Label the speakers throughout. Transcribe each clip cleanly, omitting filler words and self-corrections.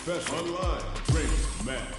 Speaker 1: Best online race match.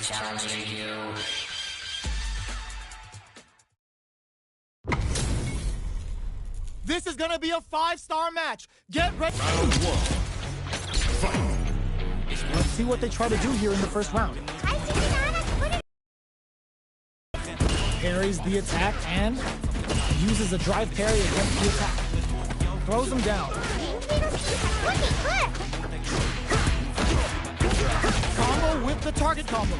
Speaker 2: Challenging you.
Speaker 3: This is gonna be a 5-star match. Get ready.
Speaker 1: Round 1. Fight.
Speaker 3: Let's see what they try to do here in the first round. Parries the attack and uses a drive parry against the attack. Throws him down. Combo with the target combo.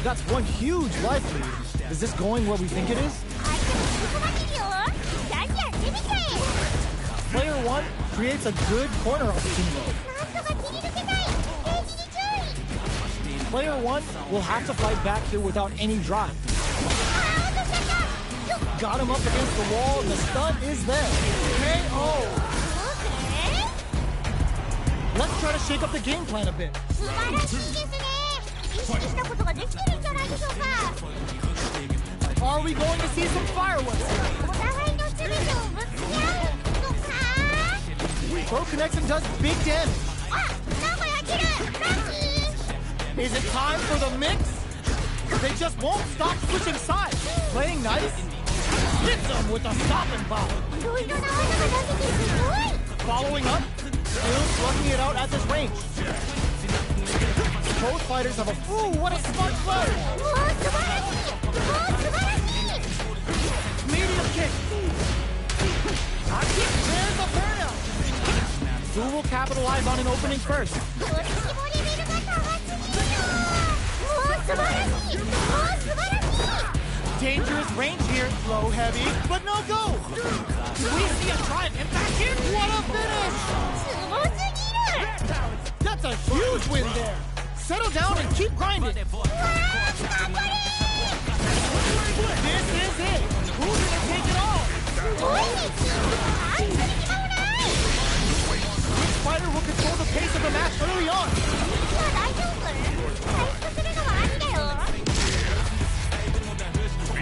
Speaker 3: That's one huge life lead. Is this going where we think it is? Player 1 creates a good corner opportunity. Player 1 will have to fight back here without any drive. Got him up against the wall, and the stun is there. KO! Let's try to shake up the game plan a bit. Are we going to see some fireworks? Pro connects and does big damage. Is it time for the mix? They just won't stop switching sides. Playing nice? Hits them with a stopping bomb. Following up, still slugging it out at this range. Both fighters have a... Ooh, what a smart play! Medium kick. There's a burnout. Who will capitalize on an opening first? Dangerous range here. Low, heavy, but no go. Do we see a drive impact here? What a finish! That's a huge win there. Settle down and keep grinding. This is it. Who's gonna take it all? Which fighter will control the pace of the match early on?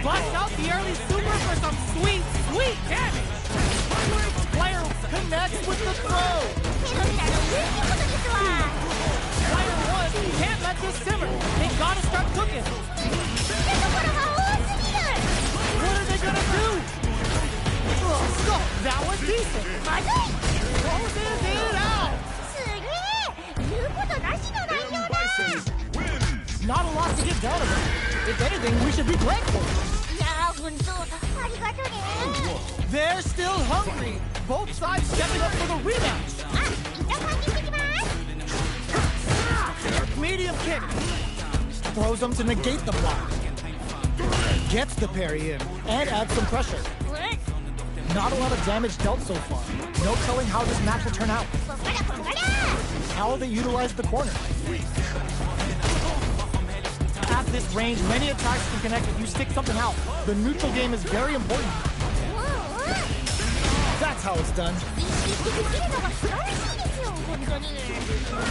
Speaker 3: Bust out the early super for some sweet, sweet damage. Player connects with the throw. Player 1 can't let this simmer. They gotta start cooking. What are they gonna do? Oh, that was decent. Closes it out!
Speaker 2: すげえ言うことなしの内容
Speaker 1: M.
Speaker 2: だ
Speaker 1: Bison wins.
Speaker 3: Not a lot to get down about. If anything, we should be grateful.
Speaker 2: いやー、ほんとありがとね
Speaker 3: They're still hungry. Both sides stepping up for the rematch.
Speaker 2: あ、一旦換気してきます
Speaker 3: Medium kick. Throws them to negate the block. Gets the parry in and adds some pressure.
Speaker 2: うん
Speaker 3: Not a lot of damage dealt so far. No telling how this match will turn out.
Speaker 2: ここだここだ
Speaker 3: How they utilize the corner. At this range, many attacks can connect if you stick something out. The neutral game is very important.
Speaker 2: うんうん
Speaker 3: That's how it's done.
Speaker 2: 意識してできるのが素晴らしいですよ本当に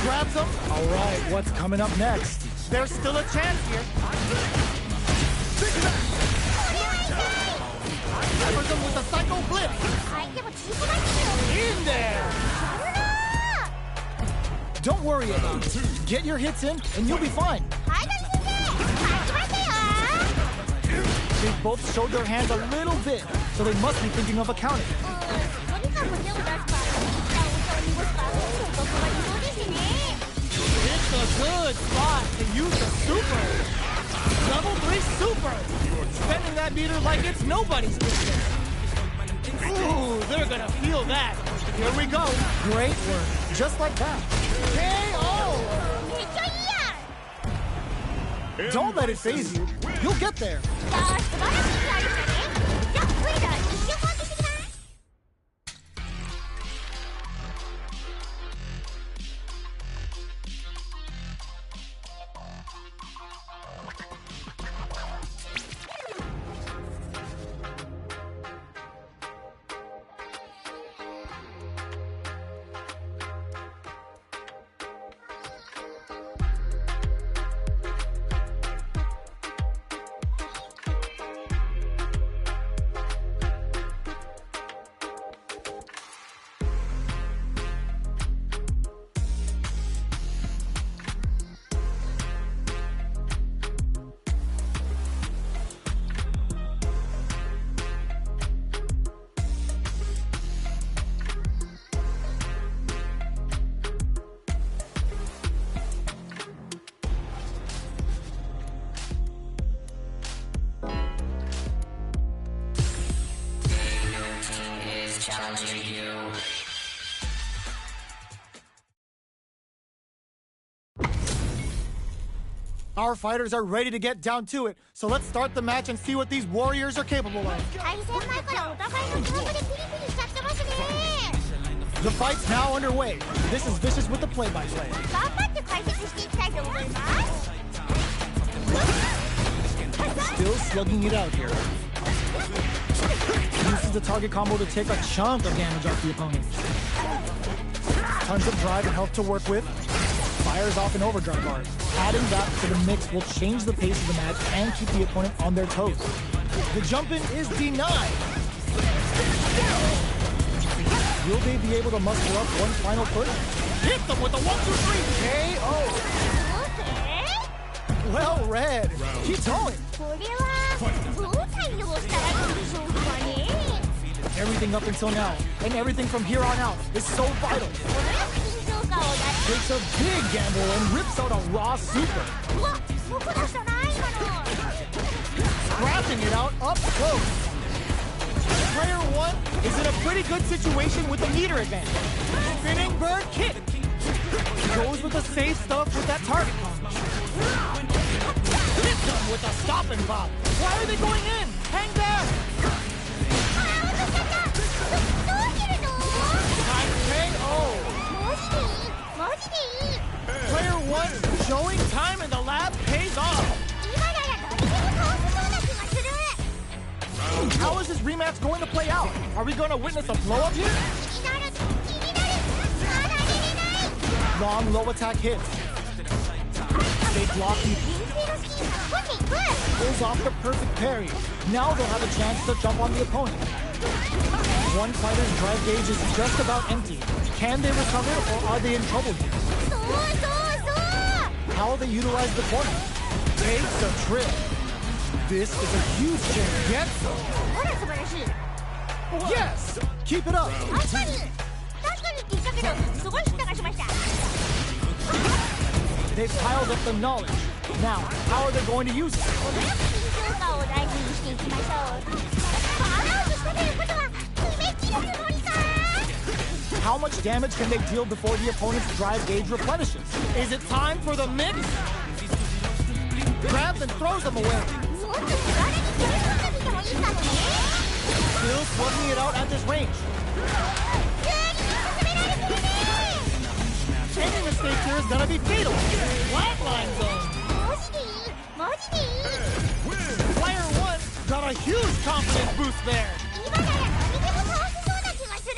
Speaker 3: Grabs them. All right, what's coming up next? There's still a chance here. Covers them with a psycho blitz.
Speaker 2: 相手も小さなですよ
Speaker 3: In there.
Speaker 2: やるな
Speaker 3: Don't worry about it. Get your hits in, and you'll be fine.
Speaker 2: はいだ先生勝ちましたよ
Speaker 3: They've both showed their hands a little bit, so they must be thinking of a counter.
Speaker 2: とにかく手を出すか一旦お茶を濁すかここが理想ですね
Speaker 3: It's a good spot to use the super. Level 3 super. Spending that meter like it's nobody's business. Ooh, they're gonna feel that. Here we go. Great work. Just like that. KO.
Speaker 2: めっちゃいいやん
Speaker 3: Don't let it phase you. You'll get there.
Speaker 2: いやー素晴らしい試合でしたねじゃあ無理だ一瞬換気してきます
Speaker 3: Our fighters are ready to get down to it, so let's start the match and see what these warriors are capable of.
Speaker 2: 対戦前からお互いの記録でピリピリしちゃってますね
Speaker 3: The fight's now underway. This is Vicious with the play-by-play.
Speaker 2: 頑張って解説していきたいと思います
Speaker 3: Still slugging it out here. Uses the target combo to take a chunk of damage off the opponent. Tons of drive and health to work with. Fires off an overdrive art. Adding that to the mix will change the pace of the match and keep the opponent on their toes. The jump in is denied. Will they be able to muster up one final push? Hit them with a 1-2-3 KO. Well read. Keep going.
Speaker 2: これはどう対応したらいいでしょうかね
Speaker 3: Everything up until now and everything from here on out is so vital.
Speaker 2: このような緊張感を出し
Speaker 3: Takes a big gamble and rips out a raw super.
Speaker 2: うわ僕出したな今の
Speaker 3: Scrapping it out up close. Player 1 is in a pretty good situation with the meter advantage. Spinning bird kick. Goes with the safe stuff with that target punch. Hits them with a stop and pop. Why are they going in? Hang down.
Speaker 2: あー落としちゃったどうするの
Speaker 3: Time KO.
Speaker 2: マジでいいマジでいい
Speaker 3: Player 1 showing time in the lab pays off.
Speaker 2: 今なら誰でも倒せそうな気がする
Speaker 3: How is this rematch going to play out? Are we going to witness a blow up here?
Speaker 2: 気になるまだ寝れない
Speaker 3: Long low attack hits. They block the
Speaker 2: 平成のスキンが突っ込んでいく
Speaker 3: pulls off the perfect parry. Now they'll have a chance to jump on the opponent. One fighter's drive gauge is just about empty. Can they recover or are they in trouble here?
Speaker 2: そうそうそう
Speaker 3: How they utilize the corner. Takes a trip. This is a huge chance. Gets them.
Speaker 2: ほら素晴らしい
Speaker 3: Yes! Keep it up.
Speaker 2: 確かにたけどすごいヒットがしました。
Speaker 3: They've piled up the knowledge. Now, how are they going to use it?
Speaker 2: このよく緊張感を大事にしていきましょう。パワーアウトしたということは決めきるつもりか。
Speaker 3: How much damage can they deal before the opponent's drive gauge replenishes? Is it time for the mix? Grabs and throws them away.
Speaker 2: もっと手軽に飛び込んでみてもいいかもね。
Speaker 3: Still slugging it out at this range.
Speaker 2: 急に進められてるね。
Speaker 3: Any mistake here is gonna be fatal. Flatline zone.
Speaker 2: マジでいいマジでいい。
Speaker 3: Player 1 got a huge confidence boost there.
Speaker 2: 今なら何でも倒せそうな気がする。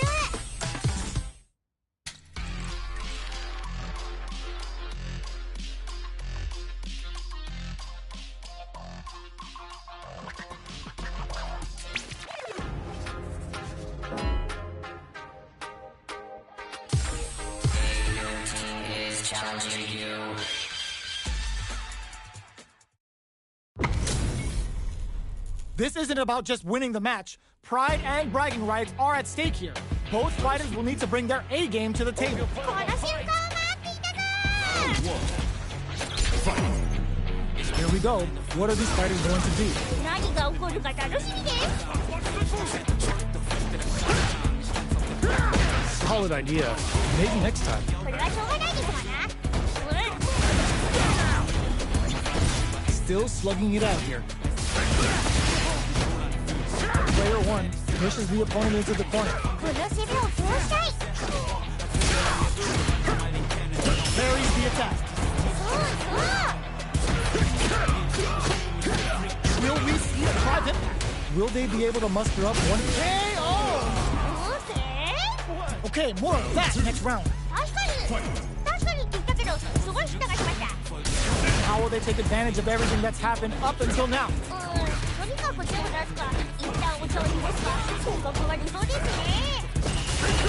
Speaker 3: This isn't about just winning the match. Pride and bragging rights are at stake here. Both fighters will need to bring their A game to the table.
Speaker 2: この瞬間を待っていたぞ。
Speaker 3: Here we go. What are these fighters going to do?
Speaker 2: 何が起こるか楽しみです。
Speaker 3: Solid idea. Maybe next time.
Speaker 2: これはしょうがないですわな。
Speaker 3: Still slugging it out here. Player 1 pushes the opponent into the corner.
Speaker 2: この攻めを通したい。
Speaker 3: Parries the attack.
Speaker 2: そうそう。
Speaker 3: Will we see a drive impact? Will they be able to muster up one KO?
Speaker 2: どうせ？
Speaker 3: Okay, more of that next round.
Speaker 2: 確かにって言ったけどすごいヒットがしました。
Speaker 3: How will they take advantage of everything that's happened up until now?
Speaker 2: とにかく手を出すか一旦お茶を濁すか本格は理想ですね。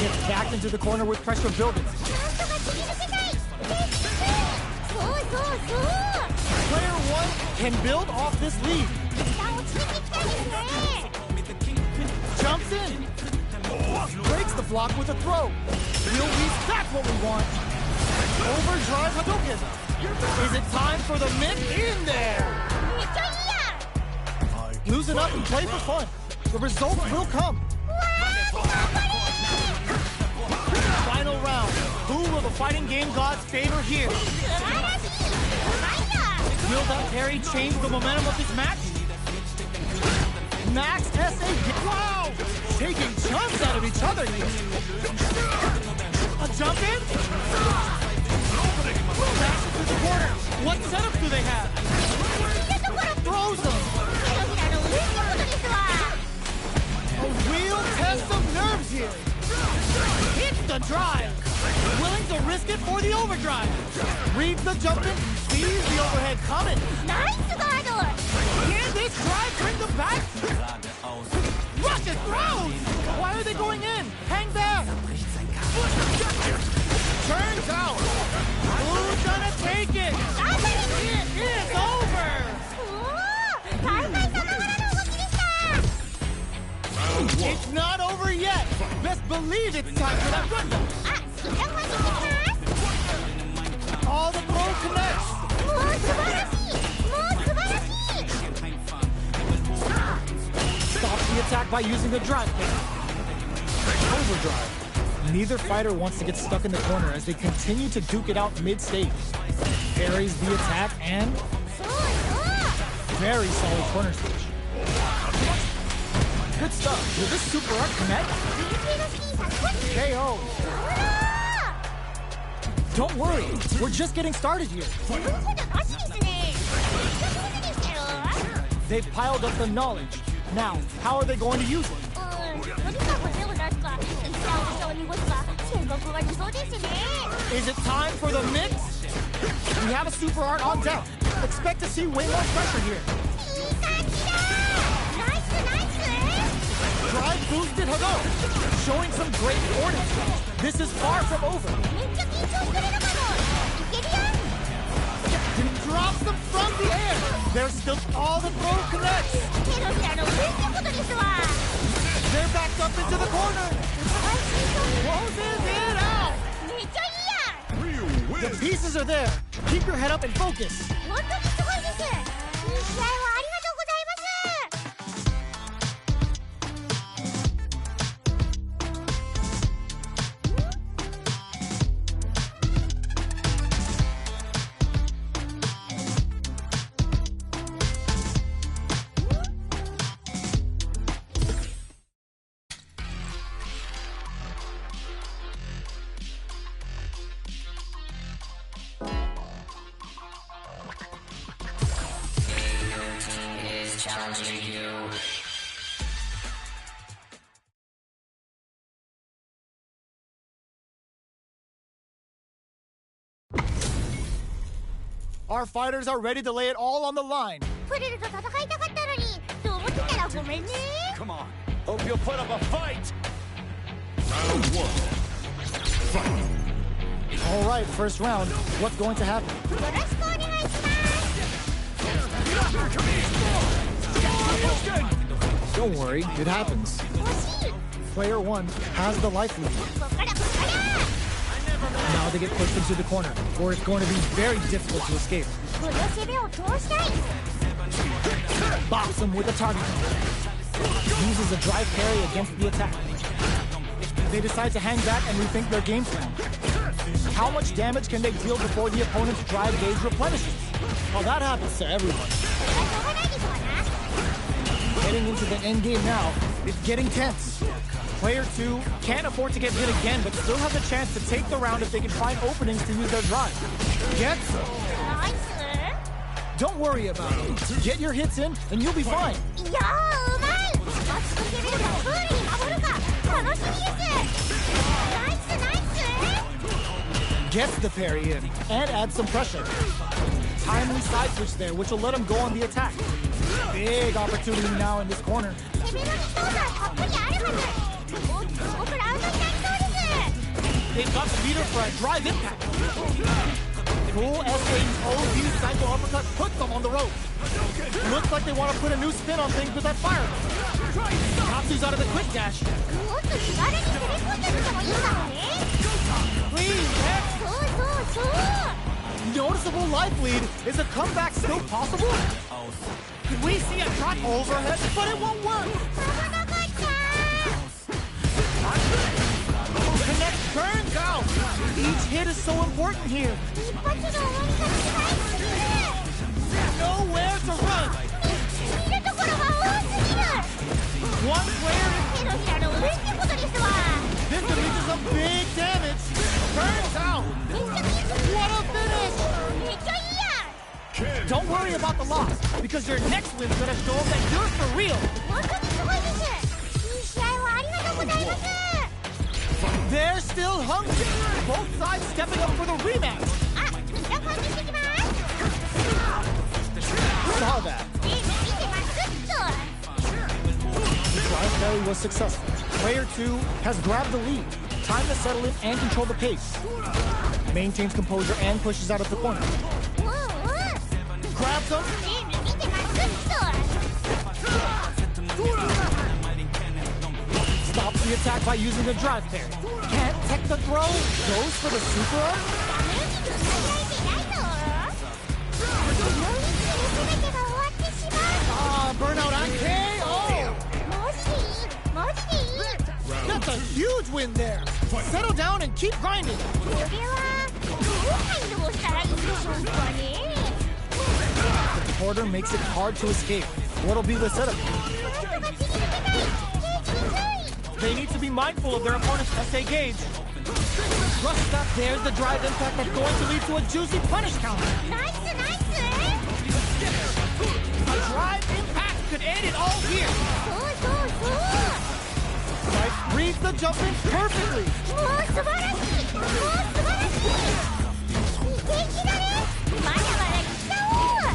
Speaker 3: Gets backed into the corner with pressure building.
Speaker 2: なんとか切り抜けたい。そうそうそう。
Speaker 3: Player 1 can build off this lead.
Speaker 2: 一旦落ち着いていきたいですね。
Speaker 3: Jumps in. Breaks the block with a throw. Will we? That's what we want. Overdrive Hadouken. Is it time for the mid in there?
Speaker 2: めっちゃいいやん。
Speaker 3: Loosen up and play for fun. The results will come. Final round. Who will the fighting game gods favor here?
Speaker 2: 素晴らしい。うまいな。
Speaker 3: Will that parry change the momentum of this match? Max SA. Wow! Taking chunks out of each other here. A jump in? Dash into the corner. What setup do they have? Throws them.
Speaker 2: 手のひらの上ってことですわ。
Speaker 3: A real test of nerves here. Hits the drive. Willing to risk it for the overdrive. Reads the jump in. Sees the overhead coming.
Speaker 2: ナイスガード。
Speaker 3: Can this drive bring them back? Russian throws. Why are they going in? Hang back. Turns out. Who's gonna take it? It is over.
Speaker 2: おお、大会さながらの動きでした。
Speaker 3: It's not over yet. Best believe it's time for that run.
Speaker 2: あ、一旦ファンに行きます。
Speaker 3: All the throw connects.
Speaker 2: もう素晴らしい。もう素晴らしい。
Speaker 3: Stops the attack by using a drive kick. Overdrive. Neither fighter wants to get stuck in the corner as they continue to duke it out mid-stage. Parries the attack and
Speaker 2: そうそう。
Speaker 3: very solid corner stage. Good stuff. Will this super art connect?
Speaker 2: 人気のシーンさすがに。
Speaker 3: KO.
Speaker 2: ほら。
Speaker 3: Don't worry. We're just getting started here.
Speaker 2: 自分ほどなしですね。めっちゃ上手でしたよ。
Speaker 3: They've piled up the knowledge. Now, how are they going to use it?
Speaker 2: とにかく手を出すか一旦お茶を濁すか本格は理想ですね。
Speaker 3: Is it time for the mix? We have a super art on deck. Expect to see way more pressure here.
Speaker 2: いい感じだ。ナイスナイス。
Speaker 3: Drive boosted Hadouken. Showing some great coordinates. This is far from over.
Speaker 2: めっちゃ緊張してるのかも。いけるよ。
Speaker 3: Drops them from the air. There's still all the throw connects.
Speaker 2: 手のひらの上ってことですわ。
Speaker 3: They're backed up into the corner. Closes it out. pieces are there. Keep your head up and focus.
Speaker 2: 本当にすごいです。いい試合をありがとうございます。
Speaker 3: Our fighters are ready to lay it all on the line.
Speaker 2: プレルと戦いたかったのに、そう思ってたらごめんね。
Speaker 1: Come on. Hope you'll put up a fight. Round 1. Fight.
Speaker 3: All right, first round. What's going to happen?
Speaker 2: よろしくお願いします。
Speaker 3: Don't worry, it happens.
Speaker 2: 惜しい。
Speaker 3: Player 1 has the life lead.
Speaker 2: こっからこっから。
Speaker 3: Now they get pushed into the corner, or it's going to be very difficult to escape.
Speaker 2: この攻めを通したい。
Speaker 3: Bops him with a target. Uses a drive parry against the attack. They decide to hang back and rethink their game plan. How much damage can they deal before the opponent's drive gauge replenishes? Well, that happens to everyone.
Speaker 2: それはしょうがないでしょうな。
Speaker 3: Heading into the end game now, it's getting tense. Player 2 can't afford to get hit again, but still has a chance to take the round if they can find openings to use their drive. Gets them.
Speaker 2: ナイス。
Speaker 3: Don't worry about it. Get your hits in, and you'll be fine.
Speaker 2: いやー、うまい。どっちと攻めるか、クールに守るか、楽しみです。ナイスナイス。
Speaker 3: Gets the parry in, and adds some pressure. Timely side switch there, which will let him go on the attack. Big opportunity now in this corner.
Speaker 2: 攻めの基礎がたっぷりあるはず。お、すごくラウンドになりそうです。
Speaker 3: They've got the leader for a drive impact. Full SA's OU cycle uppercut puts them on the rope. Looks like they want to put a new spin on things with that fire. Katsu's out of the quick dash.
Speaker 2: もっと気軽に攻め込んでみてもいいかもね。
Speaker 3: Clean, X.
Speaker 2: そう。
Speaker 3: Noticeable life lead. Is a comeback still possible? Could we see a shot overhead? But it won't work.
Speaker 2: 危なかった。
Speaker 3: Connect turns out. Each hit is so important here.
Speaker 2: 一発の終わり方に早すぎる。
Speaker 3: Nowhere to run.
Speaker 2: 見るところが多すぎる。
Speaker 3: One player.
Speaker 2: 手のひらの上ってことですわ。
Speaker 3: This could lead to some big damage. Turns out.
Speaker 2: めっちゃ見える。
Speaker 3: What a finish.
Speaker 2: めっちゃいいやん。
Speaker 3: Don't worry about the loss, because your next win's gonna show that you're for real.
Speaker 2: 本当にすごいです。いい試合をありがとうございます。
Speaker 3: They're still hungry. Both sides stepping up for the rematch.
Speaker 2: あ、みんなファンにしてきます。
Speaker 3: Saw that.
Speaker 2: ゲーム見てますっと。
Speaker 3: The drive parry was successful. Player 2 has grabbed the lead. Time to settle in and control the pace. Maintains composure and pushes out of the corner.
Speaker 2: うんうん。
Speaker 3: Grabs him.
Speaker 2: ゲーム見てますっと。
Speaker 3: Stops the attack by using the drive parry. Can't tech the throw. Goes for the super arm.
Speaker 2: ダメージに耐えられていないぞ。この一気に全てが終わってしまう。
Speaker 3: Burnout on KO.
Speaker 2: マジでいい。マジでいい。
Speaker 3: That's a huge win there. Settle down and keep grinding.
Speaker 2: これはどう対応したらいいでしょうかね。
Speaker 3: The porter makes it hard to escape. What'll be the setup?
Speaker 2: なんとか切り抜けたい。
Speaker 3: They need to be mindful of their opponent's SA gauge. Trust that there's the drive impact that's going to lead to a juicy punish counter.
Speaker 2: ナイスナイス。
Speaker 3: A drive impact could end it all here.
Speaker 2: そうそうそう。
Speaker 3: Life reads the jump in perfectly.
Speaker 2: もう素晴らしい。もう素晴らしい。元気だね。まだまだ来たおう。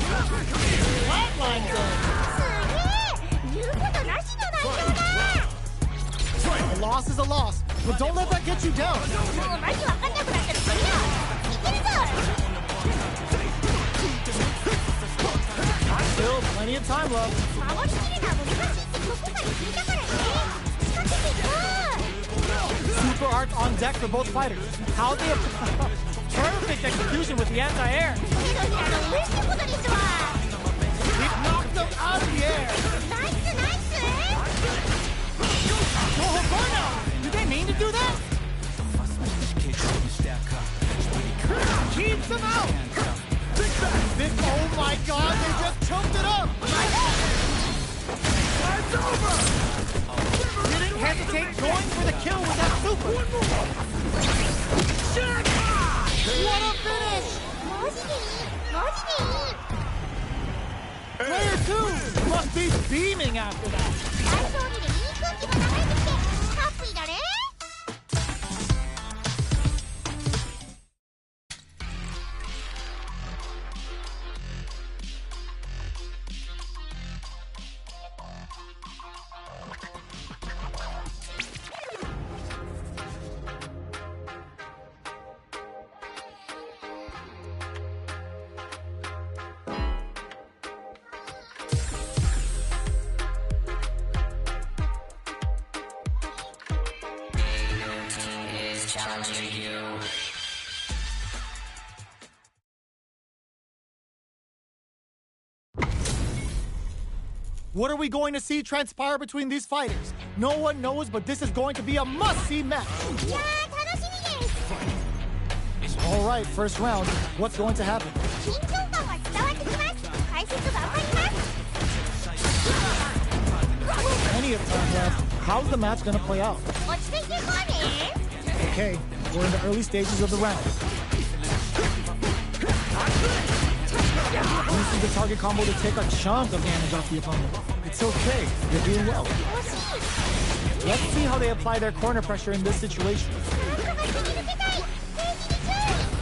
Speaker 3: Flatline zone.
Speaker 2: すげえ。言うことなしの内容だ。
Speaker 3: A loss is a loss, but don't let that get you down.
Speaker 2: もうマジわかんなくなったらそれよ。いけるぞ。
Speaker 3: Still plenty of time left.
Speaker 2: 守りきるのは難しいってどこかで聞いたからね。仕掛けていこう。
Speaker 3: Super arts on deck for both fighters. How they Perfect execution with the anti-air.
Speaker 2: 手のひらの上ってことですわ。
Speaker 3: We've knocked them out of the air.
Speaker 2: ナイスナイス。
Speaker 3: Oh, Hola! Did they mean to do that? Keeps them out. Oh my God! They just choked it up. It's over. Didn't hesitate going for the kill with that super. What a finish!
Speaker 2: マジでいいマジでいい。
Speaker 3: Player 2 must be beaming after that.
Speaker 2: 大装備でいい空気も流れてきてハッピーだね。
Speaker 3: What are we going to see transpire between these fighters? No one knows, but this is going to be a must-see match.
Speaker 2: いやー楽しみです。
Speaker 3: All right, first round. What's going to happen?
Speaker 2: 緊張感が伝わってきます。解説頑張ります。
Speaker 3: Plenty of time left. How's the match going to play out?
Speaker 2: 落ち着いていこうね。
Speaker 3: Okay, we're in the early stages of the round. Using the target combo to take a chunk of damage off the opponent. It's okay, you're doing well.
Speaker 2: 惜しい。
Speaker 3: Let's see how they apply their corner pressure in this situation.
Speaker 2: なんとか切り抜けたい。平気に注意。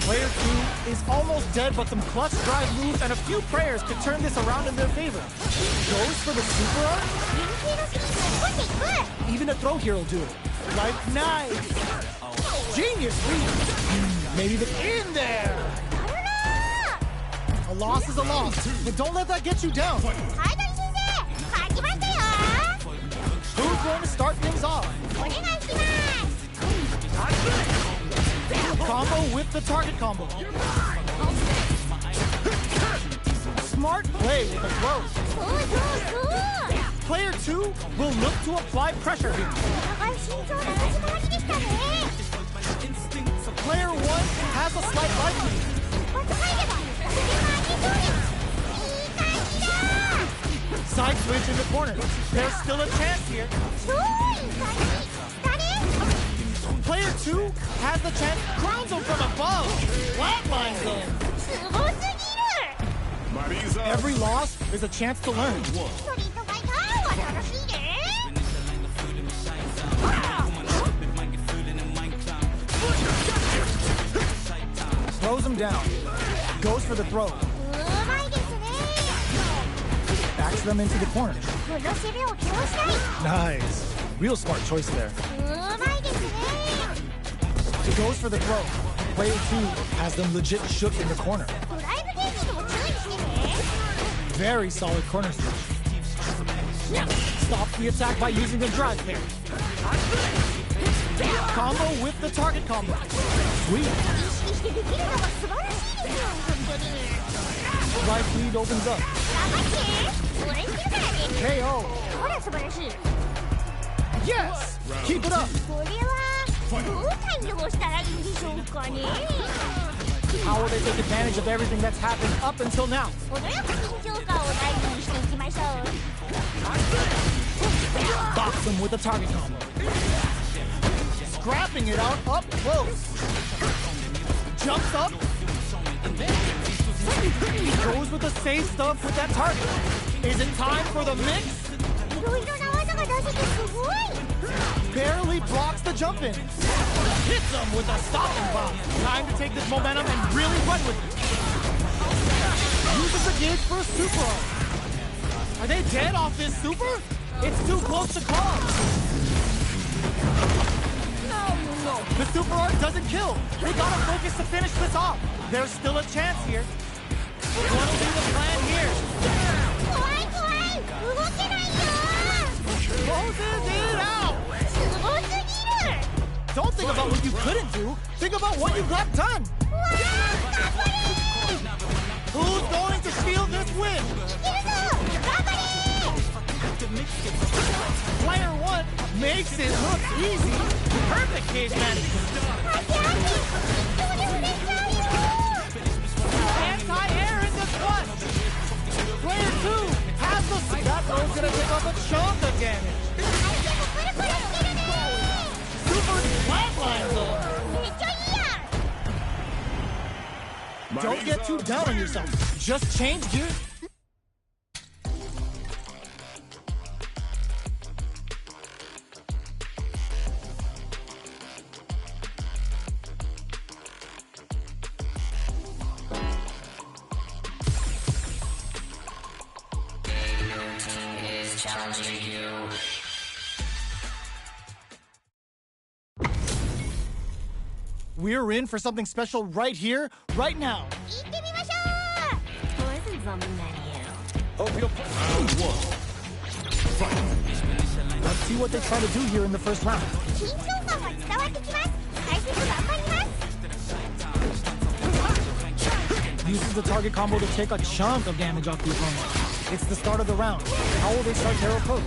Speaker 3: Player 2 is almost dead, but some clutch drive moves and a few prayers could turn this around in their favor. Goes for the super art?
Speaker 2: 連携のシリーズを起こしていく。
Speaker 3: Even a throw here will do it. Like, nice! Genius read! Maybe the in there!
Speaker 2: やるなー。
Speaker 3: A loss is a loss, but don't let that get you down.
Speaker 2: はい谷先生勝ちましたよ。
Speaker 3: Who's going to start things off?
Speaker 2: お願いします。
Speaker 3: Combo with the target combo. Smart play with the throws.
Speaker 2: そうそうそう。
Speaker 3: Player 2 will look to apply pressure here.
Speaker 2: お互い慎重な立ち回りでしたね。
Speaker 3: Player 1 has a slight life lead.
Speaker 2: 一発入れば次は当てそうです。いい感じだ。
Speaker 3: Side switch in the corner. There's still a chance here.
Speaker 2: 超いい感じ。誰？
Speaker 3: Player 2 has the chance. Crowns him from above. Flatlines him.
Speaker 2: すごすぎる。
Speaker 3: Every loss is a chance to learn.
Speaker 2: ストリートファイターは楽しいね。
Speaker 3: Throws him down. Goes for the throw.
Speaker 2: うまいですね。
Speaker 3: Backs them into the corner.
Speaker 2: この攻めを強したい。
Speaker 3: Nice. Real smart choice there.
Speaker 2: うまいですね。
Speaker 3: Goes for the throw. Player 2 has them legit shook in the corner.
Speaker 2: ドライブゲージにも注意してね。
Speaker 3: Very solid corner switch. Stops the attack by using the drive parry. Combo with the target combo. Sweet.
Speaker 2: 意識してできるのが素晴らしいですよ。本当に。
Speaker 3: Right lead opens up.
Speaker 2: 頑張って。応援してるからね。
Speaker 3: KO.
Speaker 2: ほら素晴らしい。
Speaker 3: Yes. Keep it up.
Speaker 2: これはどう対応したらいいんでしょうかね。
Speaker 3: How will they take advantage of everything that's happened up until now?
Speaker 2: 程よく緊張感を大事にしていきましょう。
Speaker 3: Box them with the target combo. Scrapping it out up close. Jumps up. Goes with the safe stuff with that target. Is it time for the mix?
Speaker 2: いろいろな技が出せてすごい。
Speaker 3: Barely blocks the jump in. Hits him with a stopping bomb. Time to take this momentum and really run with it. Uses the gauge for a super art. Are they dead off this super? It's too close to call. No. The super art doesn't kill. They gotta focus to finish this off. There's still a chance here. What'll be the plan here?
Speaker 2: 怖い怖い。動けないよ。
Speaker 3: Closes it out.
Speaker 2: すごすぎる。
Speaker 3: Don't think about what you couldn't do. Think about what you got done. Who's going to steal this win? Player 1 makes it look easy. Perfect cage management. Anti-air in the clutch. Player 2 has the... That throw's gonna take off a chunk of damage. Super flatline though. Don't get too down on yourself. Just change gear.
Speaker 4: Challenging you.
Speaker 3: We're in for something special right here, right now.
Speaker 2: Wasn't on the menu.
Speaker 1: Hope you'll put round 1.
Speaker 3: Let's see what they try to do here in the first round. Uses the target combo to take a chunk of damage off the opponent. It's the start of the round. How will they start their approach?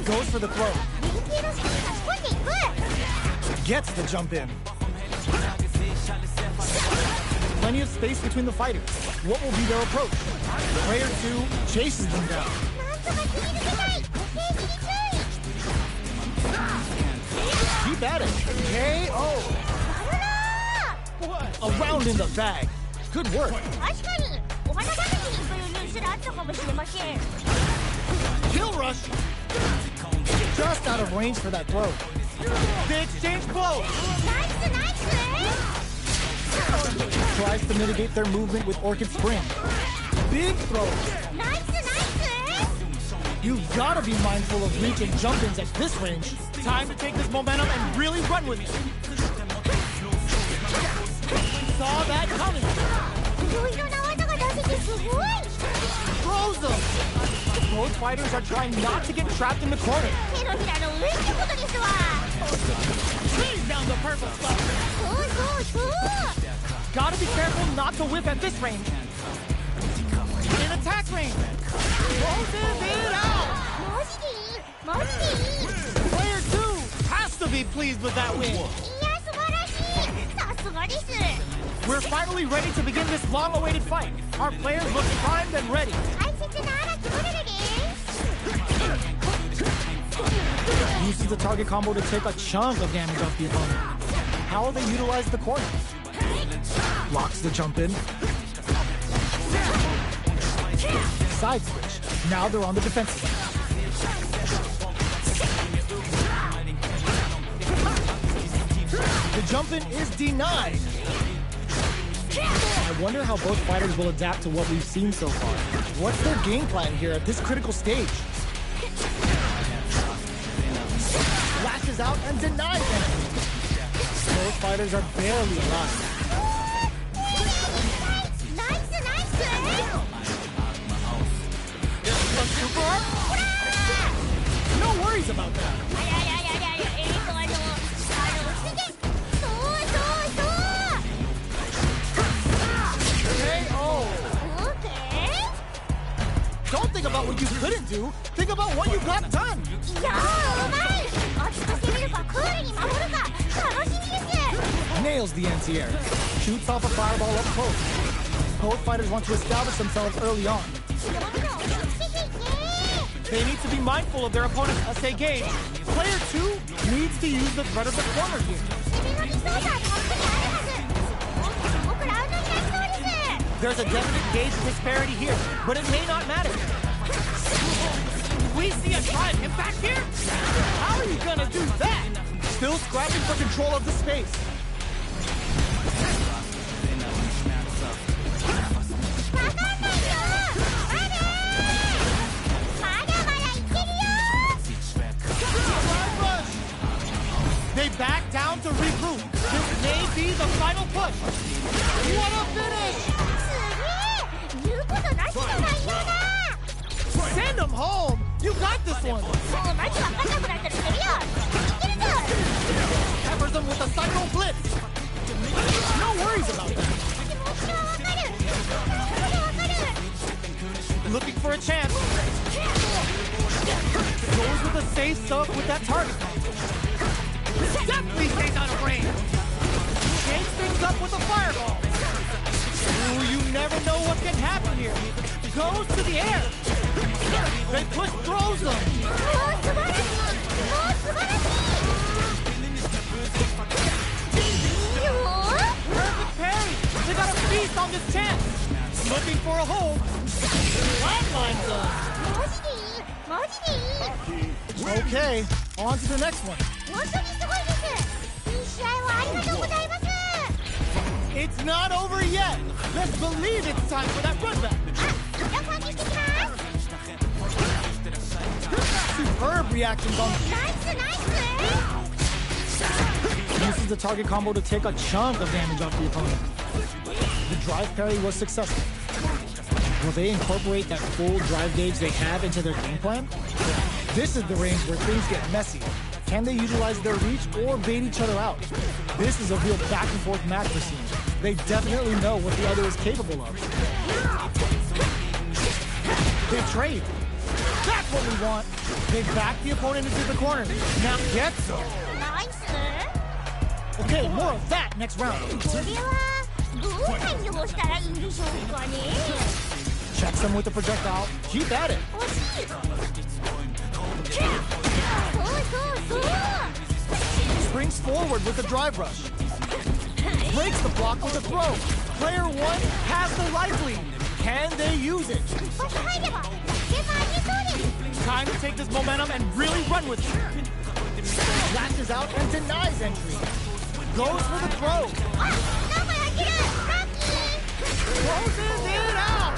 Speaker 3: Goes for the throw. Gets the jump in. Plenty of space between the fighters. What will be their approach? Player 2 chases them down. Keep at it. KO. A round in the bag. Good work. Kill rush. Just out of range for that throw. They exchange blows. Tries to mitigate their movement with Orchid Spring. Big throw. You've got to be mindful of reach and jump-ins at this range. Time to take this momentum and really run with it. Saw that coming. Throws them. Both fighters are trying not to get trapped in the corner. Freeze down the purple stuff. Gotta be careful not to whip at this range. In attack range. Closes it out. Player 2 has to be pleased with that win. We're finally ready to begin this long-awaited fight. Our players look primed and ready. Uses the target combo to take a chunk of damage off the opponent. How will they utilize the corner? Blocks the jump in. Side switch. Now they're on the defensive. The jump in is denied. I wonder how both fighters will adapt to what we've seen so far. What's their game plan here at this critical stage? Lashes out and denies them. Both fighters are barely alive. Super arm? No worries about that. Don't think about what you couldn't do. Think about what you got done. Nails the anti-air. Shoots off a fireball up close. Both fighters want to establish themselves early on. They need to be mindful of their opponent's essay gauge. Player 2 needs to use the threat of the corner here. There's a definite gauge disparity here, but it may not matter. We see a drive impact here? How are you gonna do that? Still scrapping for control of the space. They back down to regroup. This may be the final push. What a finish! Send him home! You got this one! stays stuck with that target. Definitely stays out of range. Change things up with a fireball. Ooh, you never know what can happen here. Goes to the air. They push throws them. Perfect parry. They got a feast on this chance. Looking for a hole. Flatlines them. Okay, on to the next one. It's not over yet. Let's believe it's time for that run back. Superb reactions on. Uses the target combo to take a chunk of damage off the opponent. The drive parry was successful. Will they incorporate that full drive gauge they have into their game plan? This is the range where things get messy. Can they utilize their reach or bait each other out? This is a real back and forth match for seeing. They definitely know what the other is capable of. They trade. That's what we want. They back the opponent into the corner. Now get some. Okay, more of that next round. Checks them with the projectile. Keep at it. Springs forward with the drive rush. Breaks the block with a throw. Player one has the life lead. Can they use it? Time to take this momentum and really run with it. Lashes out and denies entry. Goes for the throw. Closes it out.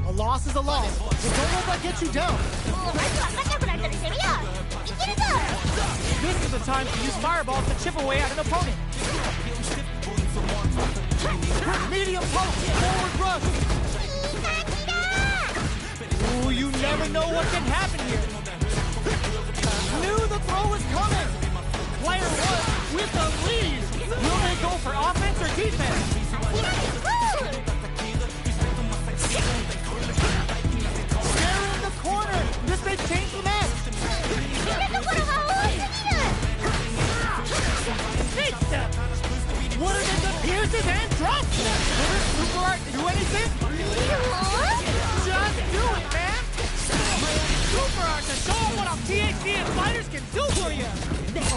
Speaker 3: A loss is a loss, but don't let that get you down. This is the time to use fireballs to chip away at an opponent. Medium poke, forward rush. Ooh, you never know what can happen here. Knew the throw was coming. Player one with the lead. Will they go for offense or defense? They're in the corner. This may change the match. Big step. What are the pierces and drops? Will this super art do anything? Just do it, man. Super art to show them what our THC and fighters can do for you.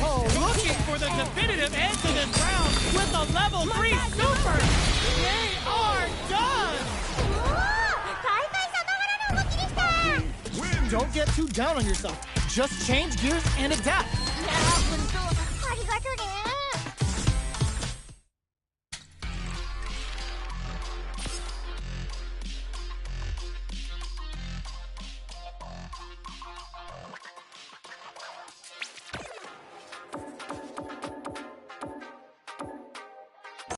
Speaker 3: Oh, looking for the definitive end to this round with a level 3 super. They are done. Don't get too down on yourself. Just change gears and adapt.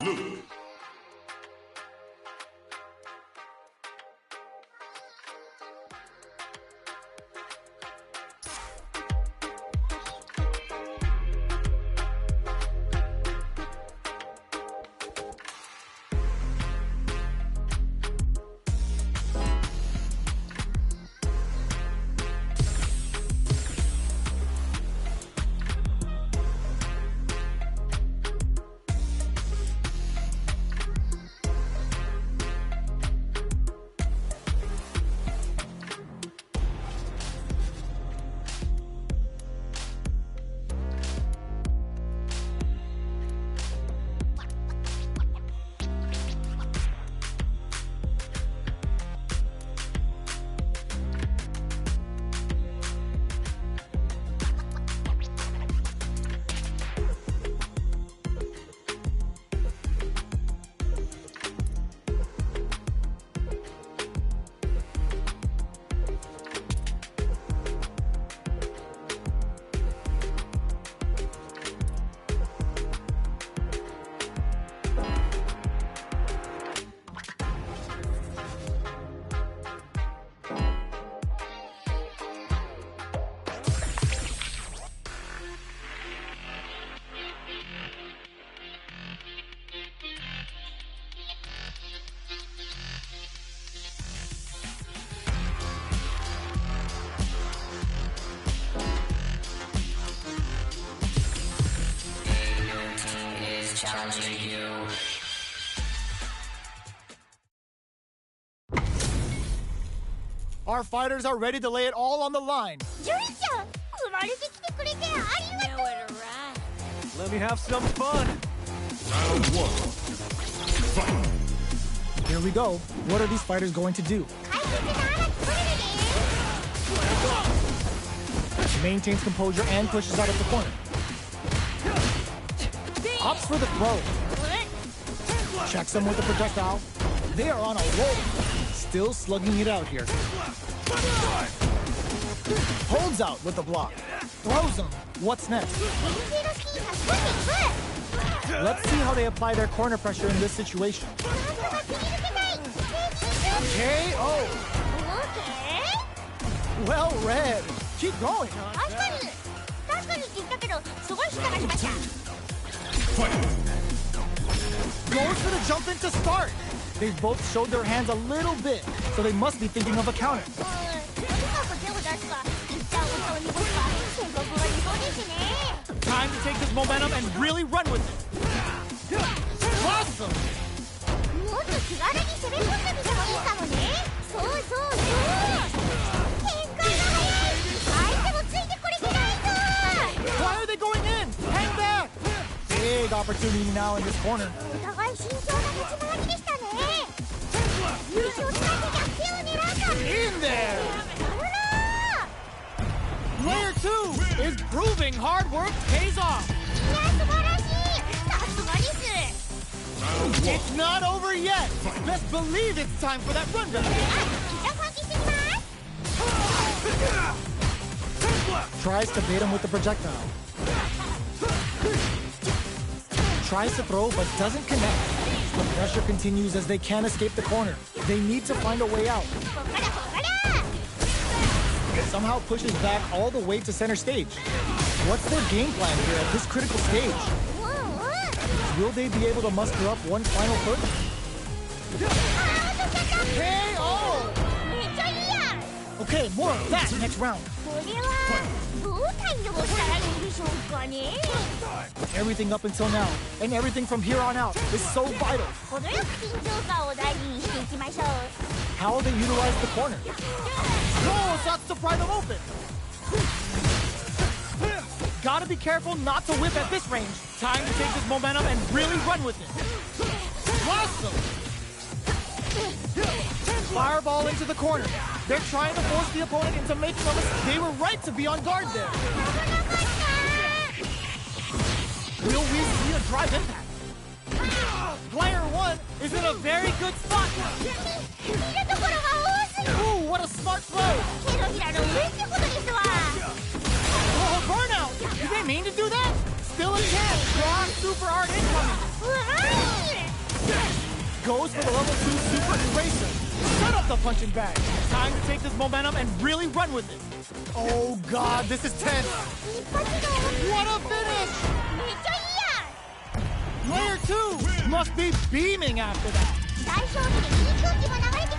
Speaker 1: Luke.
Speaker 4: challenging you.
Speaker 3: Our fighters are ready to lay it all on the line.
Speaker 2: ジュリちゃん、生まれてきてくれてありがとう。
Speaker 1: Let me have some fun.
Speaker 5: Round one. Fight.
Speaker 3: Here we go. What are these fighters going to do?
Speaker 2: 解説の荒木これで
Speaker 3: Maintains composure and pushes out of the corner. Opts for the throw. Checks them with the projectile. They are on a roll. Still slugging it out here. Holds out with the block. Throws them. What's next?
Speaker 2: 右手のスキーが少しいく。
Speaker 3: Let's see how they apply their corner pressure in this situation.
Speaker 2: なんとか切り抜けたい。
Speaker 3: KO.
Speaker 2: オーケー。
Speaker 3: Well read. Keep going.
Speaker 2: 確かにって言ったけど、すごい下がりました。
Speaker 5: Fight.
Speaker 3: Goes for the jump in to start. They've both showed their hands a little bit, so they must be thinking of a counter.
Speaker 2: とにかく手を出すか、一旦音を濁すか、戦国が理想ですね。
Speaker 3: Time to take this momentum and really run with it. Awesome.
Speaker 2: もっと気軽に攻め込んでみてもいいかもね。そう。展開が早い。相手もついてこれてないぞ。
Speaker 3: Why are they going in? Hang back. Big opportunity now in this corner.
Speaker 2: お互い慎重な立ち回りでしたね。優勝したい逆転を狙うか。
Speaker 3: In there.
Speaker 2: あら
Speaker 3: Player 2 is proving hard work pays off.
Speaker 2: いや素晴らしい。さすがです。
Speaker 5: Round one.
Speaker 3: It's not over yet. Best believe it's time for that rundown.
Speaker 2: 膝ファンキしてみます。
Speaker 3: Tries to bait him with the projectile. Tries to throw but doesn't connect. The pressure continues as they can't escape the corner. They need to find a way out.
Speaker 2: こっから。
Speaker 3: Somehow pushes back all the way to center stage. What's their game plan here at this critical stage?
Speaker 2: うん。
Speaker 3: Will they be able to muster up one final push? KO!
Speaker 2: めっちゃいいやん。
Speaker 3: Okay, more of that next round.
Speaker 2: これはどう対応したらいいんでしょうかね。
Speaker 3: Everything up until now, and everything from here on out, is so vital.
Speaker 2: 程よく緊張感を大事にしていきましょう。
Speaker 3: How they utilize the corner. No, shots to pry them open. Gotta be careful not to whip at this range. Time to take this momentum and really run with it. Awesome. Fireball into the corner. They're trying to force the opponent into making a mistake. They were right to be on guard there. Will we see a drive impact? Player 1 is in a very good spot now.
Speaker 2: 見るところが多すぎる。
Speaker 3: Ooh, what a smart throw.
Speaker 2: 手のひらの上ってことですわ。
Speaker 3: Oh, burnout. Did they mean to do that? Still a chance. Strong super art incoming.
Speaker 2: うわー。
Speaker 3: Goes for the level 2 super eraser. Set up the punching bag. Time to take this momentum and really run with it. Oh God, this is tense.
Speaker 2: 一発で。
Speaker 3: What a finish.
Speaker 2: めっちゃいいやん。
Speaker 3: Player 2 must be beaming after that.
Speaker 2: 大勝利でいい空気も流れて